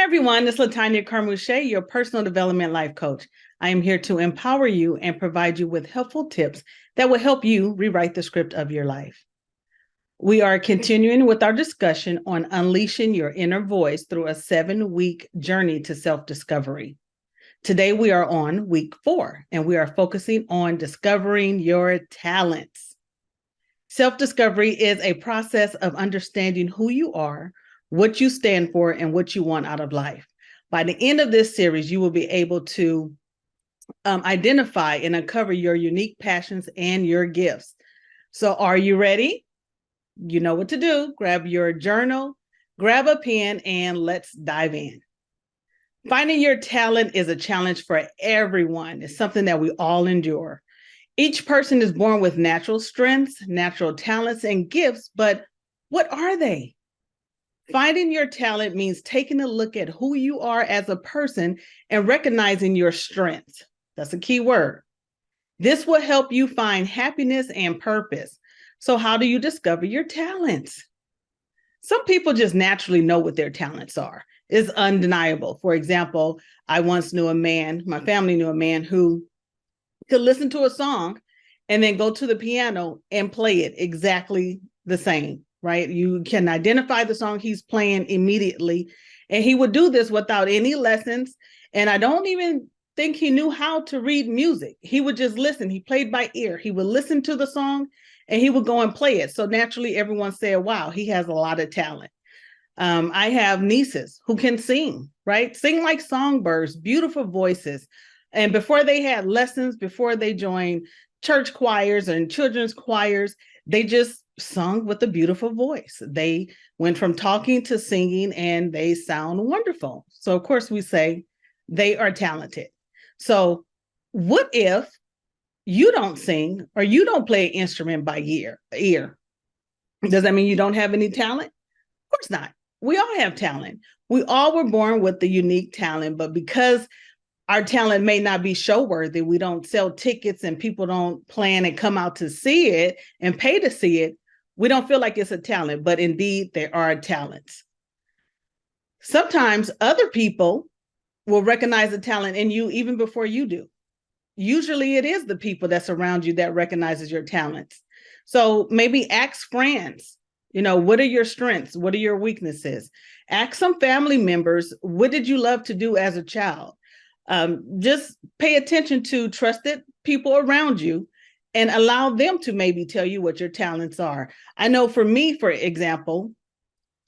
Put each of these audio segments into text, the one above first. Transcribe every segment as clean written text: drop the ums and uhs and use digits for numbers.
Everyone, this is Latanya Carmouche, your personal development life coach. I am here to empower you and provide you with helpful tips that will help you rewrite the script of your life. We are continuing with our discussion on unleashing your inner voice through a 7-week journey to self-discovery. Today, we are on week 4, and we are focusing on discovering your talents. Self-discovery is a process of understanding who you are, what you stand for, and what you want out of life. By the end of this series, you will be able to identify and uncover your unique passions and your gifts. So are you ready? You know what to do. Grab your journal, grab a pen, and let's dive in. Finding your talent is a challenge for everyone. It's something that we all endure. Each person is born with natural strengths, natural talents, and gifts, but what are they? Finding your talent means taking a look at who you are as a person and recognizing your strengths. That's a key word. This will help you find happiness and purpose. So how do you discover your talents? Some people just naturally know what their talents are. It's undeniable. For example, I once knew a man, my family knew a man who could listen to a song and then go to the piano and play it exactly the same. Right? You can identify the song he's playing immediately. And he would do this without any lessons. And I don't even think he knew how to read music. He would just listen. He played by ear. He would listen to the song and he would go and play it. So naturally, everyone said, wow, he has a lot of talent. I have nieces who can sing, right? Sing like songbirds, beautiful voices. And before they had lessons, before they joined church choirs and children's choirs, they just sung with a beautiful voice. They went from talking to singing and they sound wonderful. So of course we say they are talented. So what if you don't sing or you don't play an instrument by ear? Does that mean you don't have any talent? Of course not. We all have talent. We all were born with the unique talent, but because our talent may not be show worthy, we don't sell tickets and people don't plan and come out to see it and pay to see it, we don't feel like it's a talent, but indeed there are talents. Sometimes other people will recognize a talent in you even before you do. Usually it is the people that surround you that recognizes your talents. So maybe ask friends, what are your strengths? What are your weaknesses? Ask some family members, what did you love to do as a child? Just pay attention to trusted people around you and allow them to maybe tell you what your talents are. I know for me, for example,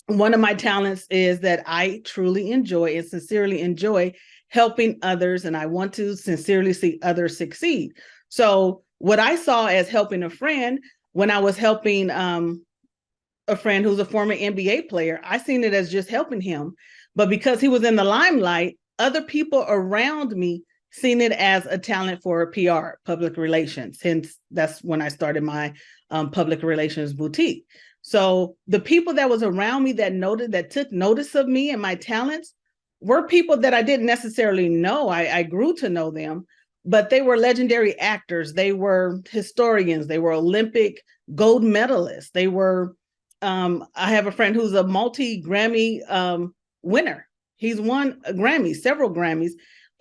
one of my talents is that I truly enjoy and sincerely enjoy helping others, and I want to sincerely see others succeed. So what I saw as helping a friend, when I was helping a friend who's a former NBA player, I seen it as just helping him. But because he was in the limelight, other people around me seen it as a talent for PR, public relations. Hence, that's when I started my public relations boutique. So the people that was around me that took notice of me and my talents were people that I didn't necessarily know. I grew to know them, but they were legendary actors. They were historians. They were Olympic gold medalists. They were, I have a friend who's a multi-Grammy winner. He's won a Grammy, several Grammys,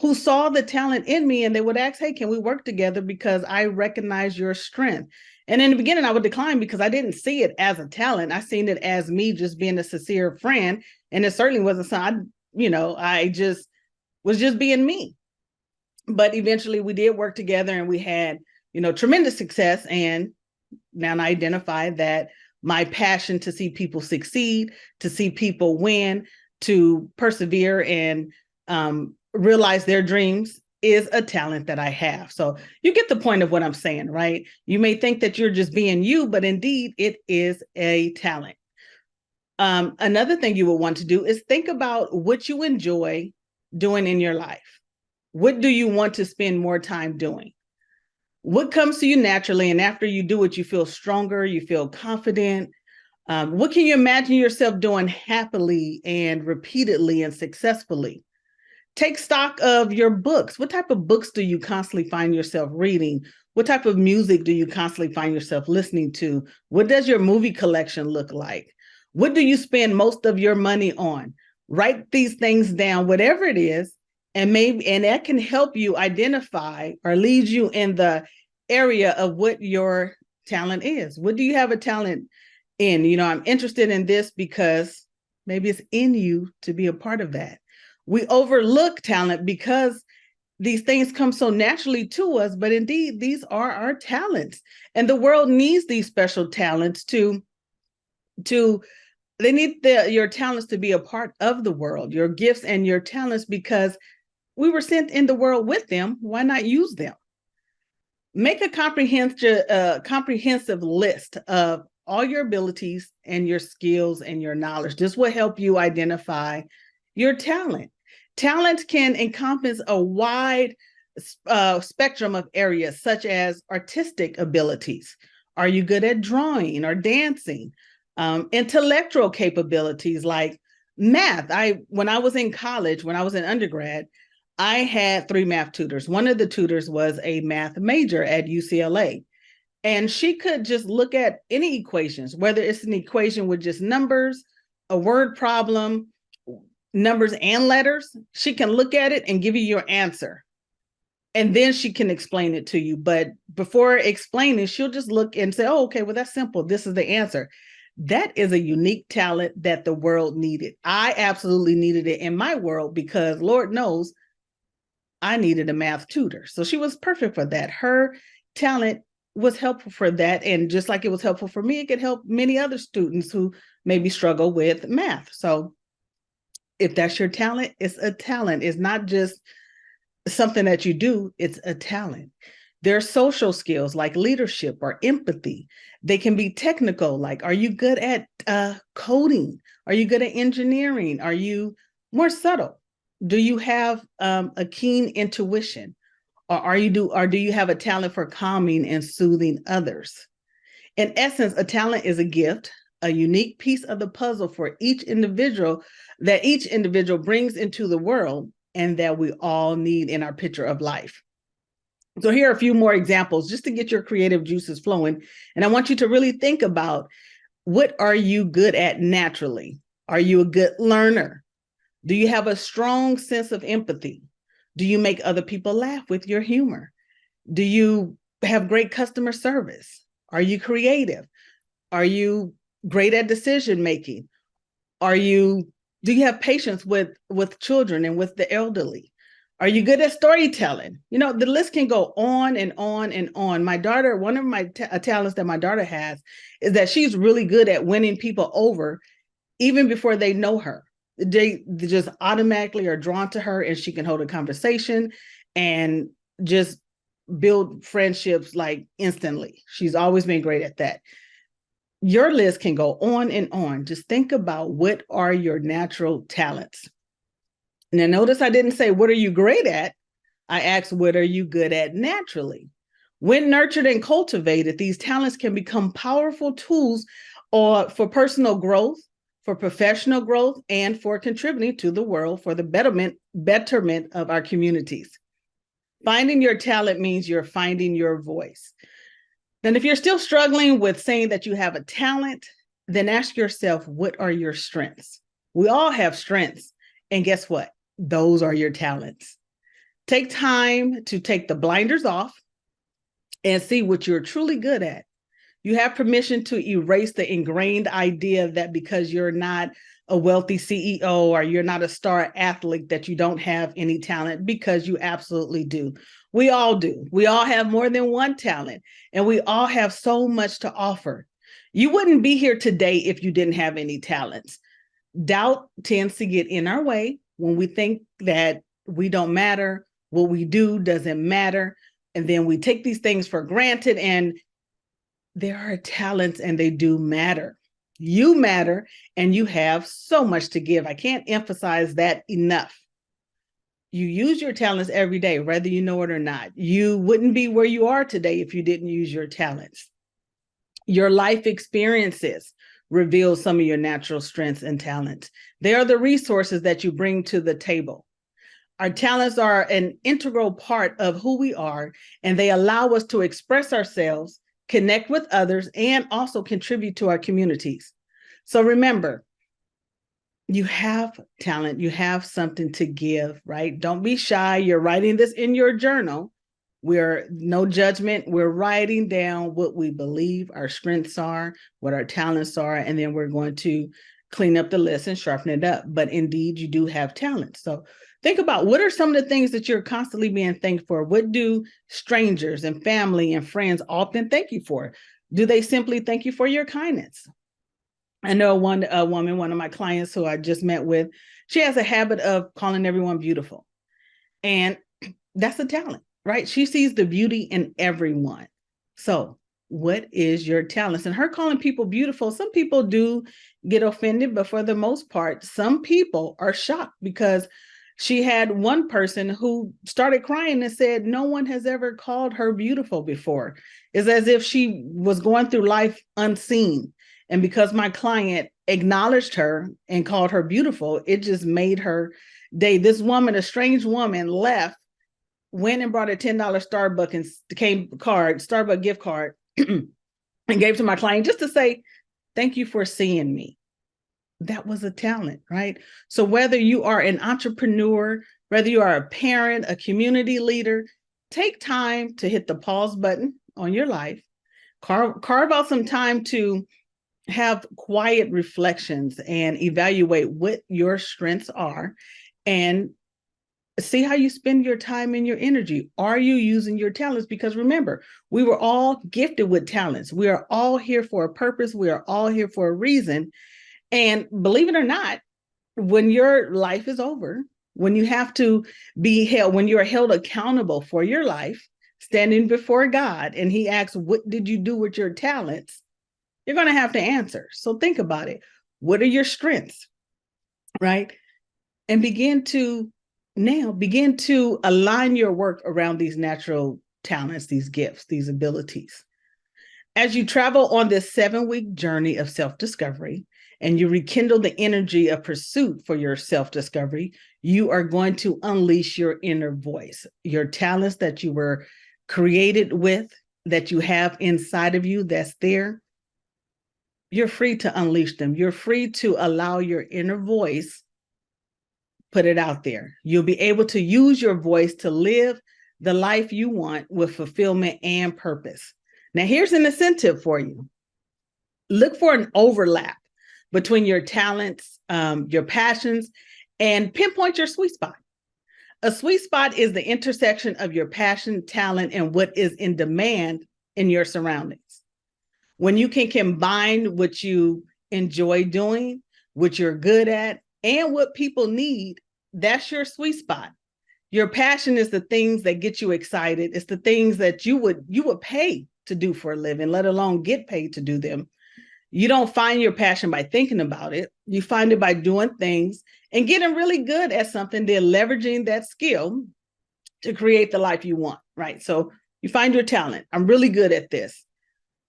who saw the talent in me and they would ask, hey, can we work together because I recognize your strength? And in the beginning, I would decline because I didn't see it as a talent. I seen it as me just being a sincere friend. And it certainly wasn't something, I just was just being me. But eventually we did work together and we had, tremendous success. And now I identify that my passion to see people succeed, to see people win, to persevere and realize their dreams is a talent that I have. So you get the point of what I'm saying, right? You may think that you're just being you, but indeed it is a talent. Another thing you will want to do is think about what you enjoy doing in your life. What do you want to spend more time doing? What comes to you naturally? And after you do it, you feel stronger, you feel confident. What can you imagine yourself doing happily and repeatedly and successfully? Take stock of your books. What type of books do you constantly find yourself reading? What type of music do you constantly find yourself listening to? What does your movie collection look like? What do you spend most of your money on? Write these things down, whatever it is, and that can help you identify or lead you in the area of what your talent is. What do you have a talent in? I'm interested in this because maybe it's in you to be a part of that. We overlook talent because these things come so naturally to us, but indeed, these are our talents. And the world needs these special talents they need your talents to be a part of the world, your gifts and your talents, because we were sent in the world with them. Why not use them? Make a comprehensive list of all your abilities and your skills and your knowledge. This will help you identify your talent. Talent can encompass a wide spectrum of areas, such as artistic abilities. Are you good at drawing or dancing? Intellectual capabilities like math. When I was in college, when I was in undergrad, I had 3 math tutors. One of the tutors was a math major at UCLA, and she could just look at any equations, whether it's an equation with just numbers, a word problem, numbers and letters. She can look at it and give you your answer. And then she can explain it to you. But before explaining, she'll just look and say, oh, okay, well, that's simple. This is the answer. That is a unique talent that the world needed. I absolutely needed it in my world because Lord knows I needed a math tutor. So she was perfect for that. Her talent was helpful for that. And just like it was helpful for me, it could help many other students who maybe struggle with math. So if that's your talent, it's a talent. It's not just something that you do, it's a talent. There are social skills like leadership or empathy. They can be technical, like, are you good at coding? Are you good at engineering? Are you more subtle? Do you have a keen intuition? Or do you have a talent for calming and soothing others? In essence, a talent is a gift, a unique piece of the puzzle for each individual brings into the world and that we all need in our picture of life. So here are a few more examples just to get your creative juices flowing. And I want you to really think about, what are you good at naturally? Are you a good learner? Do you have a strong sense of empathy? Do you make other people laugh with your humor? Do you have great customer service? Are you creative? Are you great at decision making? Do you have patience with children and with the elderly? Are you good at storytelling? The list can go on and on and on. My daughter, one of my talents that my daughter has is that she's really good at winning people over even before they know her. They just automatically are drawn to her, and she can hold a conversation and just build friendships like instantly. She's always been great at that. Your list can go on and on. Just think about, what are your natural talents? Now, notice I didn't say, what are you great at? I asked, what are you good at naturally? When nurtured and cultivated, these talents can become powerful tools for personal growth, for professional growth, and for contributing to the world for the betterment of our communities. Finding your talent means you're finding your voice. And if you're still struggling with saying that you have a talent, then ask yourself, what are your strengths? We all have strengths. And guess what? Those are your talents. Take time to take the blinders off and see what you're truly good at. You have permission to erase the ingrained idea that because you're not a wealthy CEO or you're not a star athlete that you don't have any talent, because you absolutely do. We all do. We all have more than one talent, and we all have so much to offer. You wouldn't be here today if you didn't have any talents. Doubt tends to get in our way when we think that we don't matter, what we do doesn't matter, and then we take these things for granted, and there are talents and they do matter. You matter, and you have so much to give. I can't emphasize that enough. You use your talents every day, whether you know it or not. You wouldn't be where you are today if you didn't use your talents. Your life experiences reveal some of your natural strengths and talents. They are the resources that you bring to the table. Our talents are an integral part of who we are, and they allow us to express ourselves, connect with others, and also contribute to our communities. So remember, You have talent, you have something to give, right? Don't be shy. You're writing this in your journal. We're no judgment. We're writing down what we believe our strengths are, what our talents are, and then we're going to clean up the list and sharpen it up. But indeed, you do have talent. So think about, what are some of the things that you're constantly being thanked for? What do strangers and family and friends often thank you for? Do they simply thank you for your kindness? I know a woman, one of my clients who I just met with, she has a habit of calling everyone beautiful. And that's a talent, right? She sees the beauty in everyone. So what is your talents? And her calling people beautiful, some people do get offended, but for the most part, some people are shocked because she had one person who started crying and said no one has ever called her beautiful before. It's as if she was going through life unseen. And because my client acknowledged her and called her beautiful, it just made her day. This woman, a strange woman, left, went and brought a $10 Starbucks gift card and gave to my client just to say, thank you for seeing me. That was a talent, right? So whether you are an entrepreneur, whether you are a parent, a community leader, take time to hit the pause button on your life, carve out some time to have quiet reflections and evaluate what your strengths are and see how you spend your time and your energy. Are you using your talents? Because remember, we were all gifted with talents. We are all here for a purpose. We are all here for a reason. And believe it or not, when your life is over, when you have to be held, when you're held accountable for your life, standing before God, and He asks, what did you do with your talents? You're going to have to answer. So think about it. What are your strengths, right? And begin to align your work around these natural talents, these gifts, these abilities. As you travel on this 7-week journey of self-discovery and you rekindle the energy of pursuit for your self-discovery, you are going to unleash your inner voice, your talents that you were created with, that you have inside of you that's there. You're free to unleash them. You're free to allow your inner voice, put it out there. You'll be able to use your voice to live the life you want with fulfillment and purpose. Now, here's an incentive for you. Look for an overlap between your talents, your passions, and pinpoint your sweet spot. A sweet spot is the intersection of your passion, talent, and what is in demand in your surroundings. When you can combine what you enjoy doing, what you're good at, and what people need, that's your sweet spot. Your passion is the things that get you excited. It's the things that you would pay to do for a living, let alone get paid to do them. You don't find your passion by thinking about it. You find it by doing things and getting really good at something, then leveraging that skill to create the life you want, right? So you find your talent. I'm really good at this,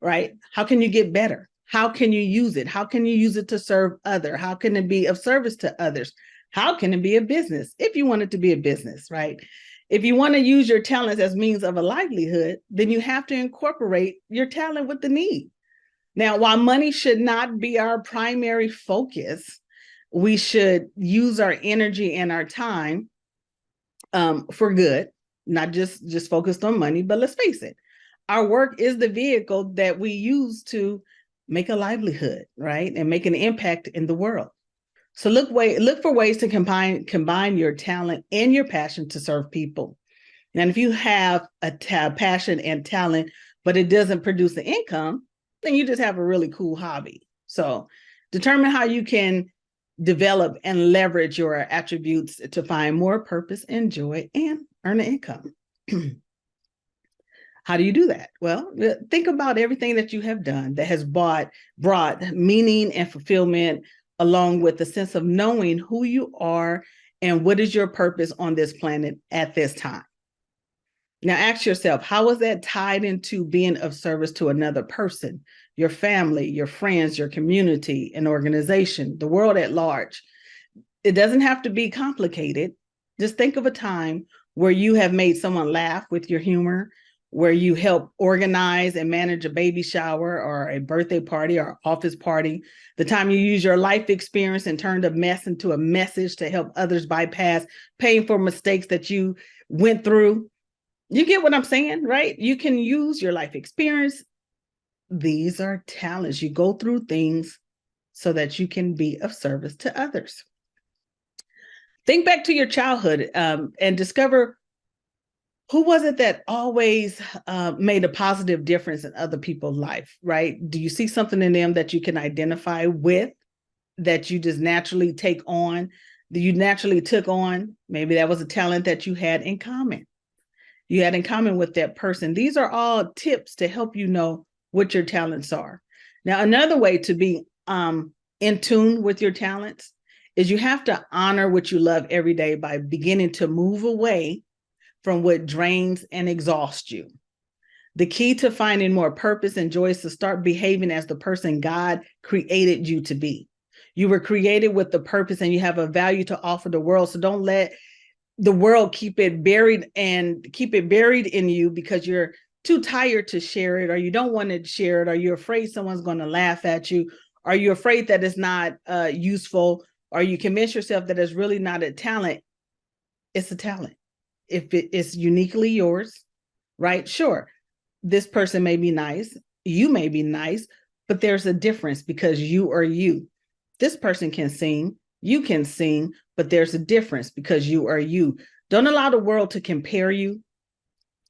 right? How can you get better? How can you use it? How can you use it to serve others? How can it be of service to others? How can it be a business? If you want it to be a business, right? If you want to use your talents as means of a livelihood, then you have to incorporate your talent with the need. Now, while money should not be our primary focus, we should use our energy and our time for good, not just focused on money, but let's face it, our work is the vehicle that we use to make a livelihood, right? And make an impact in the world. So look for ways to combine your talent and your passion to serve people. And if you have a passion and talent, but it doesn't produce the income, then you just have a really cool hobby. So determine how you can develop and leverage your attributes to find more purpose and joy and earn an income. How do you do that? Well, think about everything that you have done that has brought meaning and fulfillment, along with the sense of knowing who you are and what is your purpose on this planet at this time. Now ask yourself, how is that tied into being of service to another person, your family, your friends, your community, an organization, the world at large? It doesn't have to be complicated. Just think of a time where you have made someone laugh with your humor, where you help organize and manage a baby shower or a birthday party or office party, the time you use your life experience and turned a mess into a message to help others bypass painful mistakes that you went through. You get what I'm saying, right? You can use your life experience. These are talents. You go through things so that you can be of service to others. Think back to your childhood and discover who was it that always made a positive difference in other people's life, right? Do you see something in them that you can identify with, that you just naturally take on, that you naturally took on? Maybe that was a talent that you had in common. You had in common with that person. These are all tips to help you know what your talents are. Now, another way to be in tune with your talents is you have to honor what you love every day by beginning to move away from what drains and exhausts you. The key to finding more purpose and joy is to start behaving as the person God created you to be. You were created with the purpose and you have a value to offer the world. So don't let the world keep it buried in you because you're too tired to share it, or you don't want to share it, or you're afraid someone's going to laugh at you, or you're afraid that it's not useful, or you convince yourself that it's really not a talent. It's a talent. If it is uniquely yours, right? Sure, this person may be nice, you may be nice, but there's a difference because you are you. This person can sing, you can sing, but there's a difference because you are you. Don't allow the world to compare you,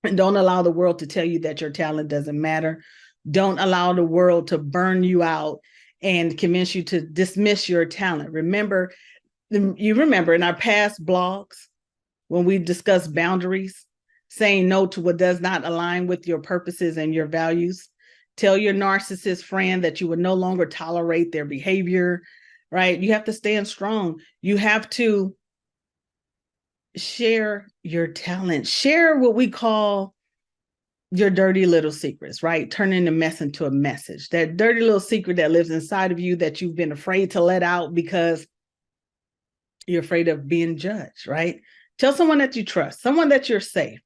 and don't allow the world to tell you that your talent doesn't matter. Don't allow the world to burn you out and convince you to dismiss your talent. Remember in our past blogs, when we discuss boundaries, saying no to what does not align with your purposes and your values. Tell your narcissist friend that you would no longer tolerate their behavior, right? You have to stand strong. You have to share your talent. Share what we call your dirty little secrets, right? Turning the mess into a message. That dirty little secret that lives inside of you that you've been afraid to let out because you're afraid of being judged, right? Tell someone that you trust, someone that you're safe.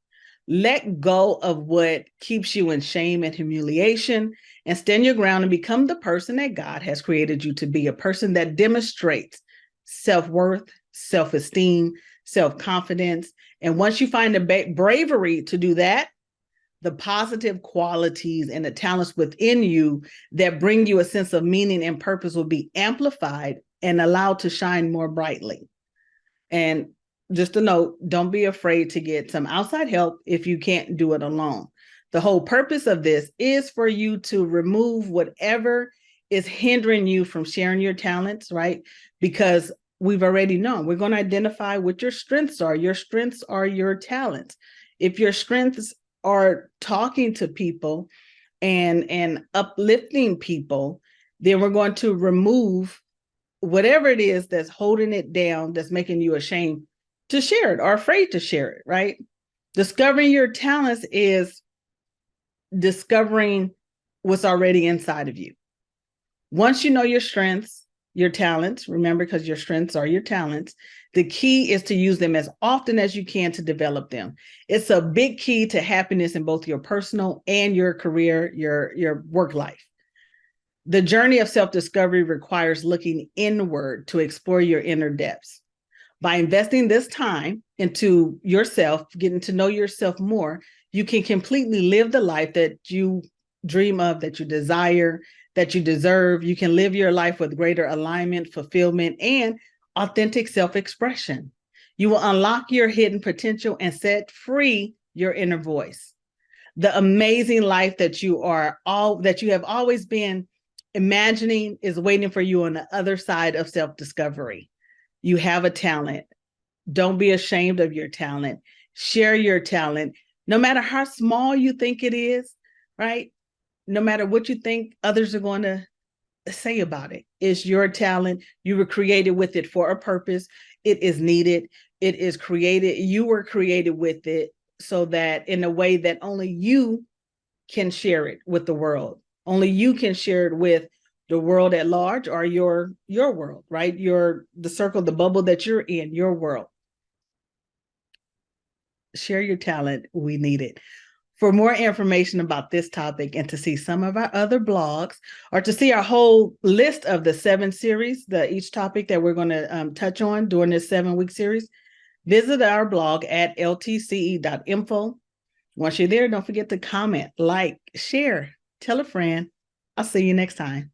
Let go of what keeps you in shame and humiliation and stand your ground and become the person that God has created you to be, a person that demonstrates self-worth, self-esteem, self-confidence. And once you find the bravery to do that, the positive qualities and the talents within you that bring you a sense of meaning and purpose will be amplified and allowed to shine more brightly. And just a note, don't be afraid to get some outside help if you can't do it alone. The whole purpose of this is for you to remove whatever is hindering you from sharing your talents, right? Because we've already known, we're going to identify what your strengths are. Your strengths are your talents. If your strengths are talking to people and uplifting people, then we're going to remove whatever it is that's holding it down, that's making you ashamed to share it or afraid to share it, right? Discovering your talents is discovering what's already inside of you. Once you know your strengths, your talents, remember, because your strengths are your talents, the key is to use them as often as you can to develop them. It's a big key to happiness in both your personal and your career, your work life. The journey of self-discovery requires looking inward to explore your inner depths. By investing this time into yourself, getting to know yourself more, you can completely live the life that you dream of, that you desire, that you deserve. You can live your life with greater alignment, fulfillment, and authentic self-expression. You will unlock your hidden potential and set free your inner voice. The amazing life that you have always been imagining is waiting for you on the other side of self-discovery. You have a talent. Don't be ashamed of your talent. Share your talent, no matter how small you think it is, right? No matter what you think others are going to say about it. It's your talent. You were created with it for a purpose. It is needed. It is created. You were created with it so that in a way that only you can share it with the world. Only you can share it with the world at large, or your world, right? The circle, the bubble that you're in, your world. Share your talent. We need it. For more information about this topic and to see some of our other blogs, or to see our whole list of the 7 series, each topic that we're going to touch on during this 7-week series, visit our blog at ltce.info. Once you're there, don't forget to comment, like, share, tell a friend. I'll see you next time.